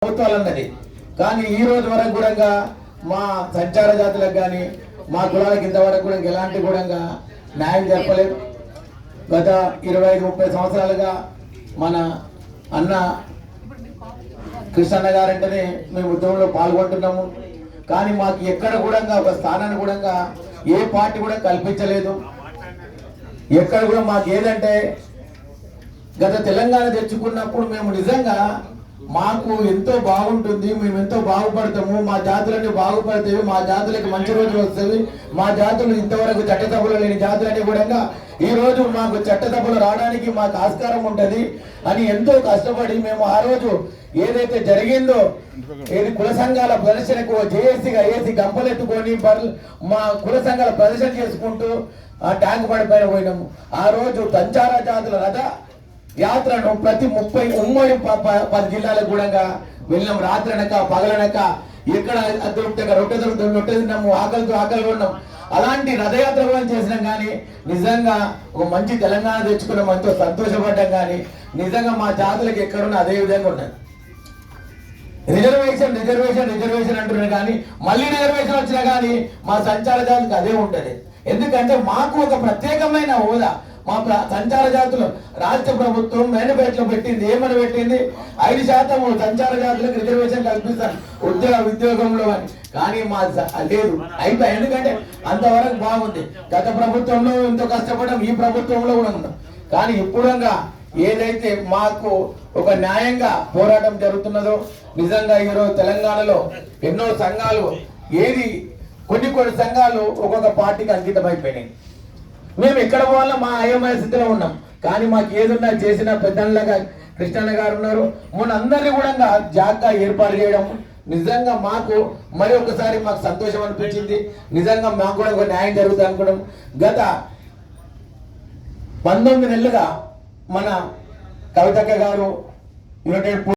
ప్రభుత్వాలన్నది. కానీ ఈ రోజు వరకు కూడా మా సంచార జాతులకు కానీ మా కులాలకు ఇంతవరకు కూడా ఎలాంటి కూడా న్యాయం జరపలేదు. గత 25-30 సంవత్సరాలుగా మన అన్న కృష్ణన్న గారంటేనే మేము ఉద్యమంలో పాల్గొంటున్నాము. కానీ మాకు ఎక్కడ కూడా ఒక స్థానాన్ని కూడా ఏ పార్టీ కూడా కల్పించలేదు. ఎక్కడ కూడా మాకు ఏదంటే గత తెలంగాణ తెచ్చుకున్నప్పుడు మేము నిజంగా మాకు ఎంతో బాగుంటుంది, మేము ఎంతో బాగుపడతాము, మా జాతులన్నీ బాగుపడతాయి, మా జాతులకి మంచి రోజులు వస్తాయి, మా జాతులు ఇంతవరకు చట్టసభలో లేని జాతులన్నీ కూడా ఈ రోజు మాకు చట్టసభలో రావడానికి మాకు ఆస్కారం ఉంటుంది అని ఎంతో కష్టపడి మేము ఆ రోజు ఏదైతే జరిగిందో ఏది కుల సంఘాల ప్రదర్శనకు జేఏసీగా ఏసీ గంపలెత్తుకొని మా కుల సంఘాల ప్రదర్శన చేసుకుంటూ ఆ ట్యాంక్ బండ్ పైన పోయినాము. ఆ రోజు సంచార జాతుల రథ యాత్రను ప్రతి 30 ఉమ్మడి 10 జిల్లాలకు కూడా వెళ్ళినాం. రాత్రనక పగలనక ఎక్కడ దొరుకుతాక రొట్టె తిన్నాము, ఆకలి ఉన్నాం. అలాంటి రథయాత్ర కూడా చేసినాం. కానీ నిజంగా ఒక మంచి తెలంగాణ తెచ్చుకున్నాం, ఎంతో సంతోషపడ్డాం. కానీ నిజంగా మా జాతులకు ఎక్కడున్నా అదే విధంగా ఉన్నది. రిజర్వేషన్ అంటున్నారు. కానీ మళ్ళీ రిజర్వేషన్ వచ్చినా కానీ మా సంచార జాతులకు అదే ఉంటుంది. ఎందుకంటే మాకు ఒక ప్రత్యేకమైన హోదా మా సంచార జాతులు రాష్ట్ర ప్రభుత్వం మేనిఫెస్టోలో పెట్టింది. ఏమని పెట్టింది? 5% సంచార జాతులకు రిజర్వేషన్ కల్పిస్తాను ఉద్యోగంలో అని. కానీ మా లేదు అయిపోయి. ఎందుకంటే అంతవరకు బాగుంది. గత ప్రభుత్వంలో ఎంతో కష్టపడడం, ఈ ప్రభుత్వంలో కూడా ఉన్నాం. కానీ ఇప్పుడుగా ఏదైతే మాకు ఒక న్యాయంగా పోరాటం జరుగుతున్నదో నిజంగా ఈరోజు తెలంగాణలో ఎన్నో సంఘాలు కొన్ని సంఘాలు ఒక్కొక్క పార్టీకి అంకితం అయిపోయినాయి. మేము ఎక్కడ పోవాలో మా అయోమయ స్థితిలో ఉన్నాం. కానీ మాకు ఏదున్నా చేసిన పెద్దలాగా కృష్ణన్న గారు ఉన్నారు. మొన్న అందరినీ కూడా జాగ్గా ఏర్పాటు చేయడం నిజంగా మాకు మరి ఒకసారి మాకు సంతోషం అనిపించింది. నిజంగా మాకు కూడా ఒక న్యాయం జరుగుతుంది అనుకోవడం. గత 19 నెలలుగా మన కవితక్క గారు